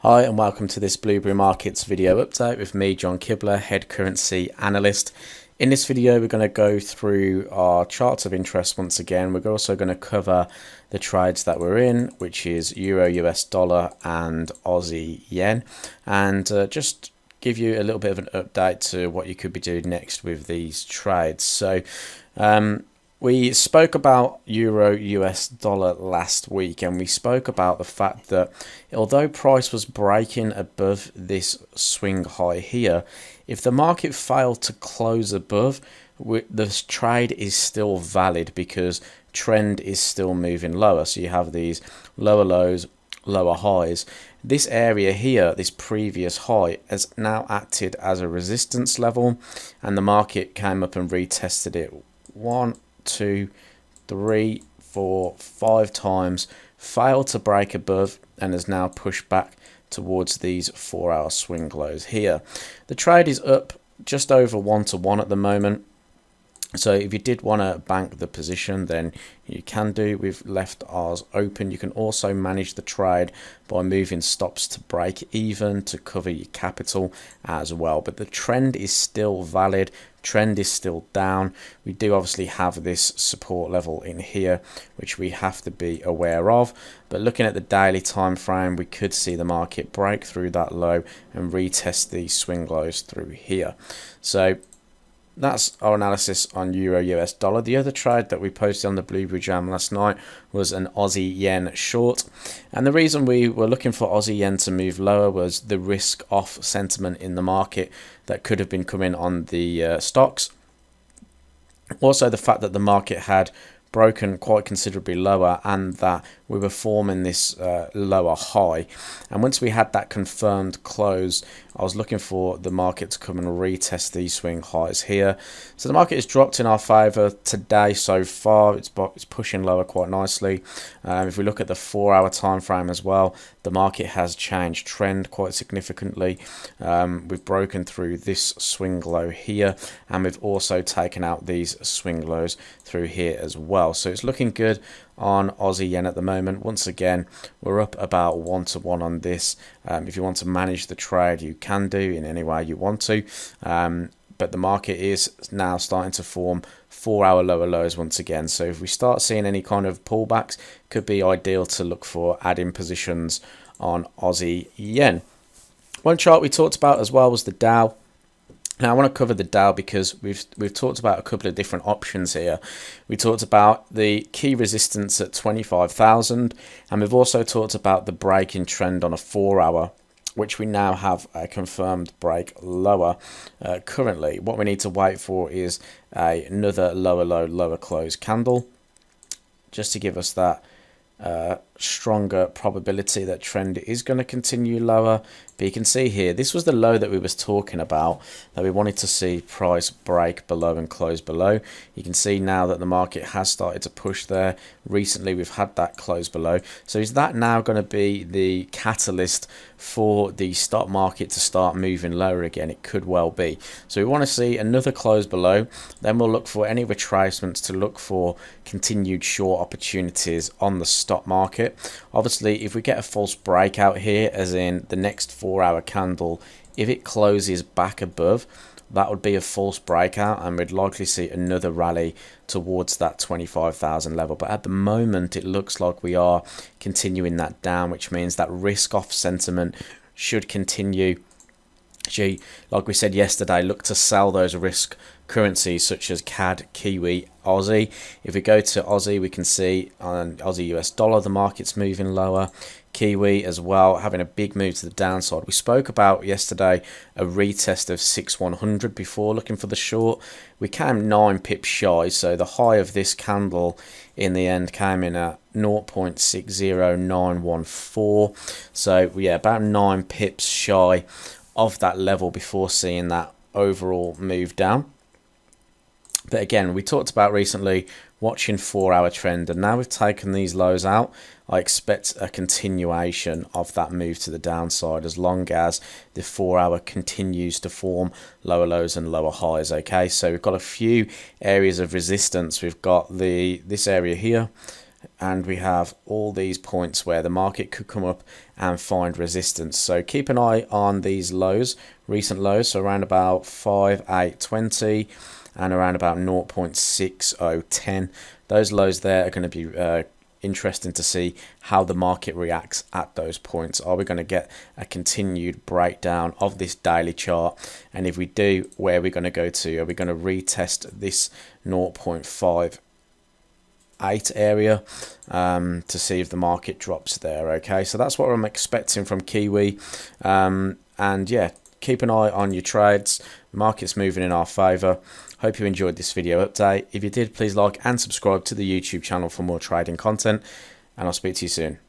Hi and welcome to this Blueberry Markets video update with me, John Kibler, head currency analyst. In this video we're going to go through our charts of interest once again. We're also going to cover the trades that we're in, which is Euro, US dollar and Aussie yen, and just give you a little bit of an update to what you could be doing next with these trades. So we spoke about Euro US dollar last week, and we spoke about the fact that although price was breaking above this swing high here, if the market failed to close above, the trade is still valid because trend is still moving lower. So you have these lower lows, lower highs. This area here, this previous high, has now acted as a resistance level, and the market came up and retested it 1, 2, 3, 4, 5 times, failed to break above, and has now pushed back towards these 4-hour swing lows here. The trade is up just over 1-to-1 at the moment. So if you did want to bank the position, then you can do. We've left ours open. You can also manage the trade by moving stops to break even to cover your capital as well. But the trend is still valid. Trend is still down. We do obviously have this support level in here, which we have to be aware of. But looking at the daily time frame, we could see the market break through that low and retest these swing lows through here. So that's our analysis on Euro US dollar. The other trade that we posted on the Blueberry Jam last night was an Aussie yen short. And the reason we were looking for Aussie yen to move lower was the risk off sentiment in the market that could have been coming on the stocks. Also the fact that the market had broken quite considerably lower and that we were forming this lower high, and once we had that confirmed close, I was looking for the market to come and retest these swing highs here. So the market has dropped in our favor today so far. It's pushing lower quite nicely. If we look at the 4-hour time frame as well, the market has changed trend quite significantly. We've broken through this swing low here, and we've also taken out these swing lows through here as well. So it's looking good on Aussie yen at the moment. Once again, we're up about 1-to-1 on this. If you want to manage the trade, you can do in any way you want to. But the market is now starting to form 4-hour lower lows once again. So if we start seeing any kind of pullbacks, could be ideal to look for adding positions on Aussie yen. One chart we talked about as well was the Dow. Now I want to cover the Dow because we've talked about a couple of different options here. We talked about the key resistance at 25,000, and we've also talked about the breaking trend on a 4-hour, which we now have a confirmed break lower. Currently, what we need to wait for is another lower low, lower close candle, just to give us that stronger probability that trend is going to continue lower. But you can see here, this was the low that we was talking about, that we wanted to see price break below and close below. You can see now that the market has started to push there. Recently we've had that close below. So is that now going to be the catalyst for the stock market to start moving lower again? It could well be. So we want to see another close below, then we'll look for any retracements to look for continued short opportunities on the stock market. Obviously if we get a false breakout here, as in the next 4-hour candle, if it closes back above, that would be a false breakout, and we'd likely see another rally towards that 25,000 level. But at the moment it looks like we are continuing that down, which means that risk off sentiment should continue. Like we said yesterday, look to sell those risk currencies such as CAD, Kiwi, Aussie. If we go to Aussie, we can see on Aussie US dollar the market's moving lower. Kiwi as well having a big move to the downside. We spoke about yesterday a retest of 6,100 before looking for the short. We came 9 pips shy, so the high of this candle in the end came in at 0.60914. So yeah, about 9 pips shy of that level before seeing that overall move down. But again, we talked about recently watching 4-hour trend, and now we've taken these lows out. I expect a continuation of that move to the downside as long as the 4-hour continues to form lower lows and lower highs. Okay, so we've got a few areas of resistance. We've got this area here, and we have all these points where the market could come up and find resistance. So keep an eye on these lows, recent lows, so around about 5,820 and around about 0.6010. Those lows there are going to be interesting to see how the market reacts at those points. Are we going to get a continued breakdown of this daily chart? And if we do, where are we going to go to? Are we going to retest this 0.58 area to see if the market drops there? Okay, so that's what I'm expecting from Kiwi. And yeah, keep an eye on your trades. The market's moving in our favor. Hope you enjoyed this video update. If you did, please like and subscribe to the YouTube channel for more trading content, and I'll speak to you soon.